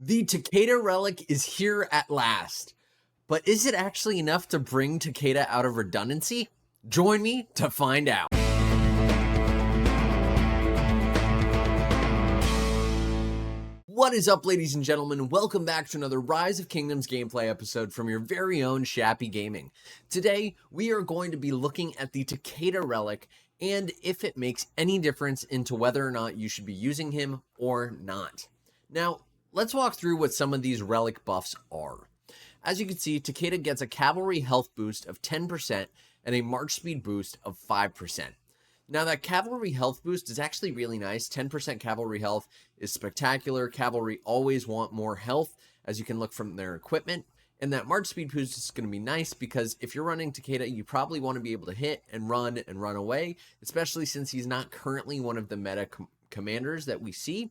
The Takeda relic is here at last, but is it actually enough to bring Takeda out of redundancy? Join me to find out. What is up, ladies and gentlemen? Welcome back to another Rise of Kingdoms gameplay episode from your very own Shappy Gaming. Today, we are going to be looking at the Takeda relic and if it makes any difference into whether or not you should be using him or not. Now, let's walk through what some of these relic buffs are. As you can see, Takeda gets a cavalry health boost of 10% and a march speed boost of 5%. Now, that cavalry health boost is actually really nice. 10% cavalry health is spectacular. Cavalry always want more health, as you can look from their equipment. And that march speed boost is going to be nice because if you're running Takeda, you probably want to be able to hit and run away, especially since he's not currently one of the meta commanders that we see.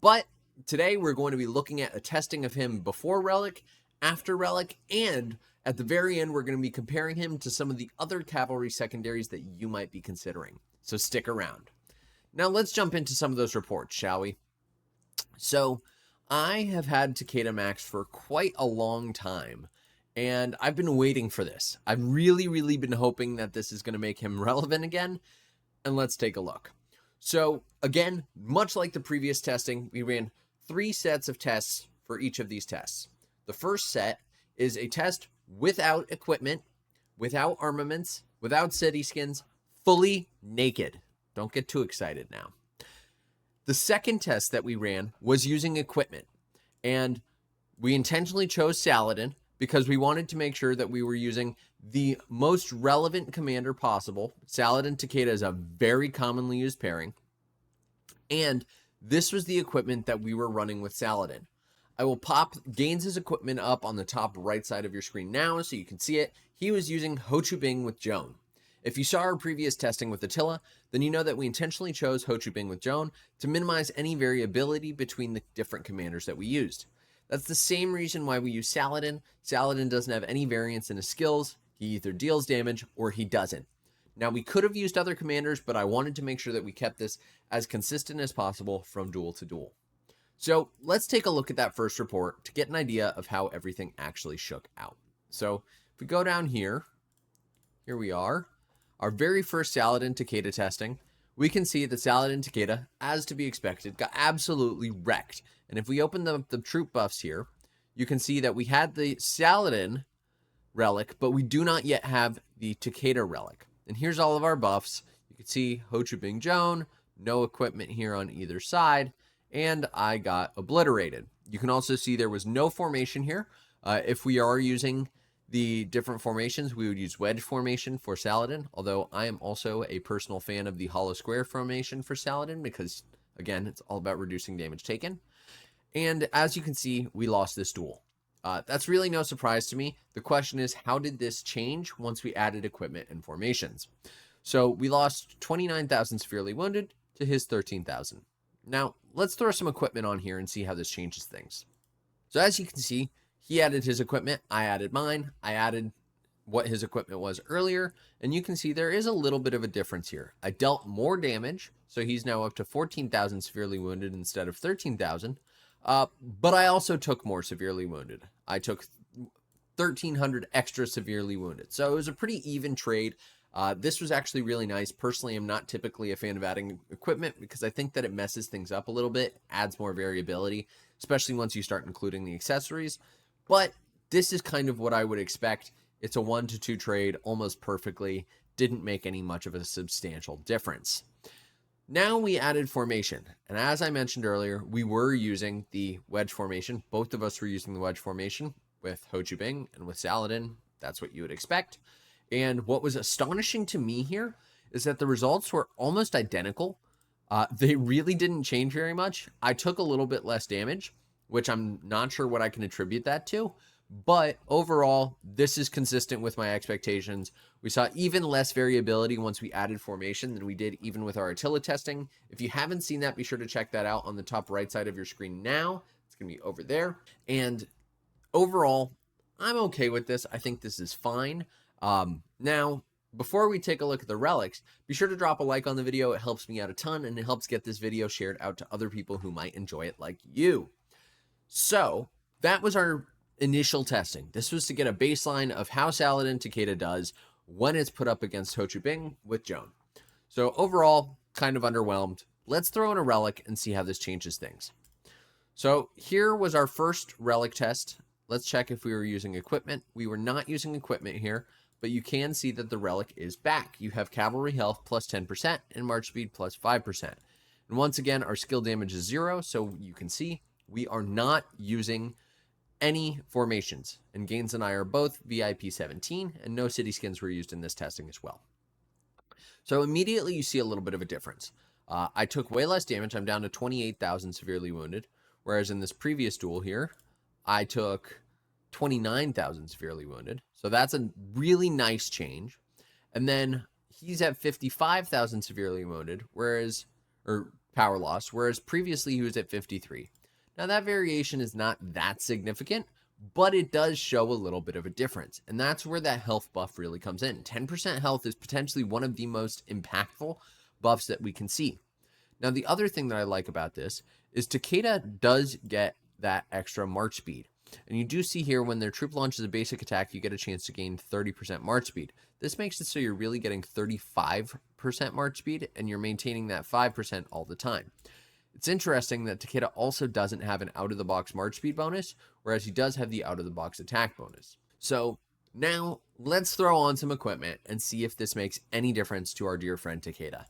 But today, we're going to be looking at a testing of him before Relic, after Relic, and at the very end, we're going to be comparing him to some of the other cavalry secondaries that you might be considering. So stick around. Now, let's jump into some of those reports, shall we? So, I have had Takeda Max for quite a long time, and I've been waiting for this. I've really been hoping that this is going to make him relevant again, and let's take a look. So, again, much like the previous testing, we ran 3 sets of tests for each of these tests. The first set is a test without equipment, without armaments, without city skins, fully naked. Don't get too excited now. The second test that we ran was using equipment, and we intentionally chose Saladin because we wanted to make sure that we were using the most relevant commander possible. Saladin Takeda is a very commonly used pairing, and this was the equipment that we were running with Saladin. I will pop Gaines' equipment up on the top right side of your screen now so you can see it. He was using Ho Chu Bing with Joan. If you saw our previous testing with Attila, then you know that we intentionally chose Ho Chu Bing with Joan to minimize any variability between the different commanders that we used. That's the same reason why we use Saladin. Saladin doesn't have any variance in his skills. He either deals damage or he doesn't. Now, we could have used other commanders, but I wanted to make sure that we kept this as consistent as possible from duel to duel. So let's take a look at that first report to get an idea of how everything actually shook out. So if we go down here we are. Our very first Saladin Takeda testing, we can see that Saladin Takeda, as to be expected, got absolutely wrecked. And if we open the troop buffs here, you can see that we had the Saladin relic, but we do not yet have the Takeda relic. And here's all of our buffs. You can see Ho Chu Bing Joan, no equipment here on either side, and I got obliterated. You can also see there was no formation here. If we are using the different formations, we would use wedge formation for Saladin, although I am also a personal fan of the hollow square formation for Saladin because, again, it's all about reducing damage taken. And as you can see, we lost this duel. That's really no surprise to me. The question is, how did this change once we added equipment and formations? So we lost 29,000 severely wounded to his 13,000. Now, let's throw some equipment on here and see how this changes things. So as you can see, he added his equipment, I added mine, I added what his equipment was earlier, and you can see there is a little bit of a difference here. I dealt more damage, so he's now up to 14,000 severely wounded instead of 13,000, but I also took more severely wounded. I took 1,300 extra severely wounded, so it was a pretty even trade. This was actually really nice. Personally, I'm not typically a fan of adding equipment because I think that it messes things up a little bit, adds more variability, especially once you start including the accessories. But this is kind of what I would expect. It's a 1-to-2 trade almost perfectly. Didn't make any much of a substantial difference. Now we added formation. And as I mentioned earlier, we were using the wedge formation. Both of us were using the wedge formation with Ho Chu Bing and with Saladin. That's what you would expect. And what was astonishing to me here is that the results were almost identical. They really didn't change very much. I took a little bit less damage, which I'm not sure what I can attribute that to. But overall, this is consistent with my expectations. We saw even less variability once we added formation than we did even with our Attila testing. If you haven't seen that, be sure to check that out on the top right side of your screen now. It's going to be over there. And overall, I'm okay with this. I think this is fine. Now, before we take a look at the relics, be sure to drop a like on the video. It helps me out a ton, and it helps get this video shared out to other people who might enjoy it like you. So that was our initial testing. This was to get a baseline of how Saladin Takeda does when it's put up against Ho Chu Bing with Joan. So overall, kind of underwhelmed. Let's throw in a relic and see how this changes things. So here was our first relic test. Let's check if we were using equipment. We were not using equipment here, but you can see that the relic is back. You have cavalry health plus 10% and march speed plus 5%. And once again, our skill damage is 0, so you can see we are not using any formations. And Gaines and I are both VIP 17, and no city skins were used in this testing as well. So immediately you see a little bit of a difference. I took way less damage. I'm down to 28,000 severely wounded, whereas in this previous duel here, I took 29,000 severely wounded. So that's a really nice change. And then he's at 55,000 severely wounded, or power loss, whereas previously he was at 53. Now that variation is not that significant, but it does show a little bit of a difference. And that's where that health buff really comes in. 10% health is potentially one of the most impactful buffs that we can see. Now, the other thing that I like about this is Takeda does get that extra march speed. And you do see here when their troop launches a basic attack, you get a chance to gain 30% march speed. This makes it so you're really getting 35% march speed, and you're maintaining that 5% all the time. It's interesting that Takeda also doesn't have an out-of-the-box march speed bonus, whereas he does have the out-of-the-box attack bonus. So now let's throw on some equipment and see if this makes any difference to our dear friend Takeda.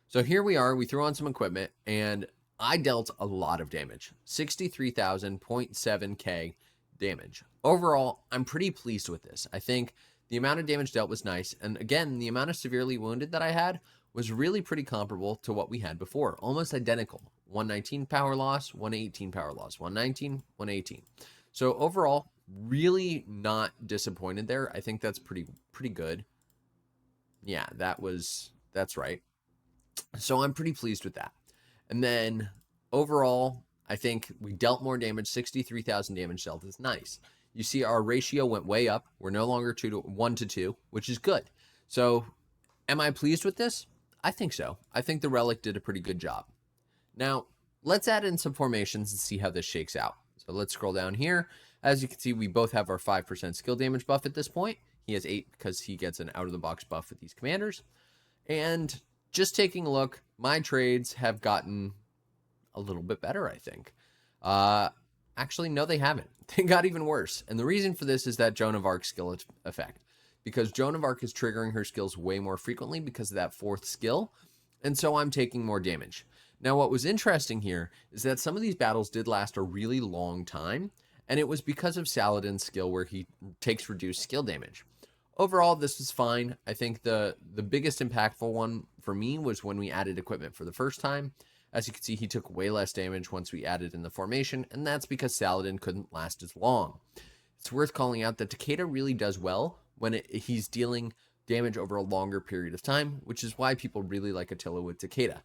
So here we are, we threw on some equipment, and I dealt a lot of damage, 63,000.7k damage. Overall, I'm pretty pleased with this. I think the amount of damage dealt was nice, and again, the amount of severely wounded that I had was really pretty comparable to what we had before, almost identical. 119 power loss, 118 power loss, 119, 118. So overall, really not disappointed there. I think that's pretty good. Yeah, that's right. So I'm pretty pleased with that. And then overall, I think we dealt more damage. 63,000 damage dealt is nice. You see our ratio went way up. We're no longer 1 to 2, which is good. So am I pleased with this? I think so. I think the relic did a pretty good job. Now, let's add in some formations and see how this shakes out. So let's scroll down here. As you can see, we both have our 5% skill damage buff at this point. He has 8 because he gets an out-of-the-box buff with these commanders. And just taking a look, my trades have gotten a little bit better, I think. Actually, no, they haven't. They got even worse. And the reason for this is that Joan of Arc's skill effect. Because Joan of Arc is triggering her skills way more frequently because of that 4th skill. And so I'm taking more damage. Now, what was interesting here is that some of these battles did last a really long time. And it was because of Saladin's skill where he takes reduced skill damage. Overall, this was fine. I think the biggest impactful one for me was when we added equipment for the first time. As you can see, he took way less damage once we added in the formation, and that's because Saladin couldn't last as long. It's worth calling out that Takeda really does well when he's dealing damage over a longer period of time, which is why people really like Attila with Takeda.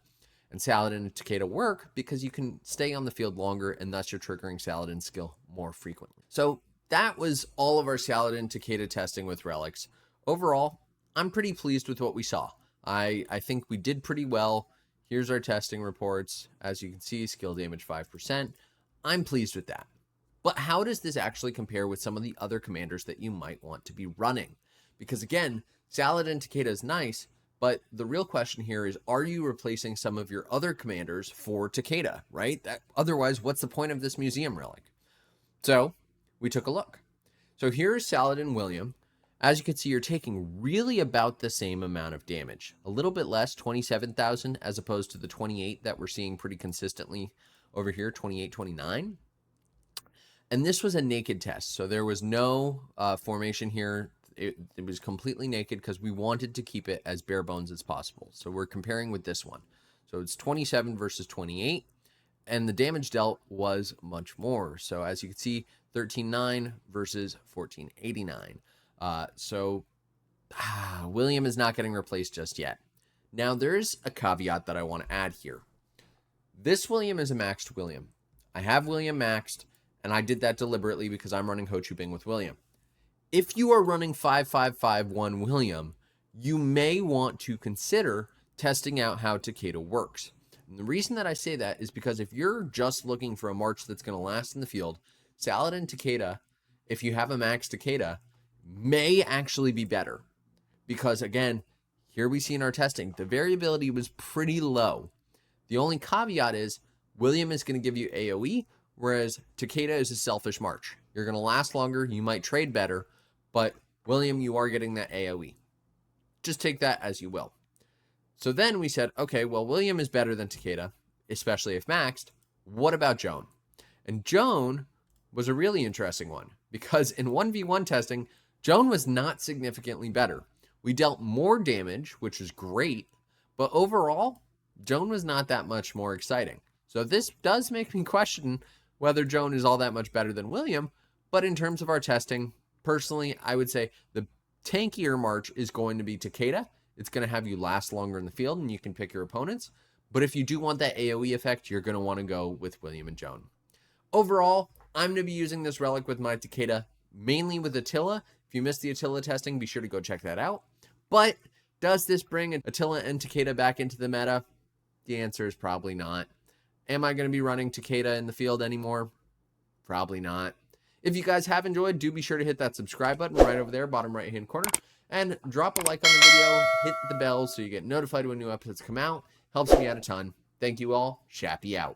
And Saladin and Takeda work because you can stay on the field longer, and thus you're triggering Saladin's skill more frequently. So that was all of our Saladin Takeda testing with relics. Overall, I'm pretty pleased with what we saw. I think we did pretty well. Here's our testing reports. As you can see, skill damage 5%. I'm pleased with that. But how does this actually compare with some of the other commanders that you might want to be running? Because again, Saladin Takeda is nice, but the real question here is, are you replacing some of your other commanders for Takeda, right? Otherwise, what's the point of this museum relic? So we took a look. So here's Saladin William. As you can see, you're taking really about the same amount of damage. A little bit less, 27,000, as opposed to the 28 that we're seeing pretty consistently over here, 28, 29. And this was a naked test, so there was no formation here. It was completely naked because we wanted to keep it as bare bones as possible. So we're comparing with this one. So it's 27 versus 28, and the damage dealt was much more. So as you can see, 13.9 versus 14.89. William is not getting replaced just yet. Now, there's a caveat that I want to add here. This William is a maxed William. I have William maxed, and I did that deliberately because I'm running Ho Chu Bing with William. If you are running 5551 William, you may want to consider testing out how Takeda works. And the reason that I say that is because if you're just looking for a march that's going to last in the field, Saladin Takeda, if you have a max Takeda, may actually be better. Because again, here we see in our testing, the variability was pretty low. The only caveat is William is going to give you AoE, whereas Takeda is a selfish march. You're going to last longer, you might trade better, but William, you are getting that AoE. Just take that as you will. So then we said, okay, well, William is better than Takeda, especially if maxed. What about Joan? And Joan was a really interesting one because in 1v1 testing, Joan was not significantly better. We dealt more damage, which is great, but overall, Joan was not that much more exciting. So this does make me question whether Joan is all that much better than William, but in terms of our testing, personally, I would say the tankier march is going to be Takeda. It's going to have you last longer in the field, and you can pick your opponents. But if you do want that AoE effect, you're going to want to go with William and Joan. Overall, I'm going to be using this relic with my Takeda, mainly with Attila. If you missed the Attila testing, be sure to go check that out. But does this bring Attila and Takeda back into the meta? The answer is probably not. Am I going to be running Takeda in the field anymore? Probably not. If you guys have enjoyed, do be sure to hit that subscribe button right over there, bottom right-hand corner. And drop a like on the video, hit the bell so you get notified when new episodes come out. Helps me out a ton. Thank you all. Shappy out.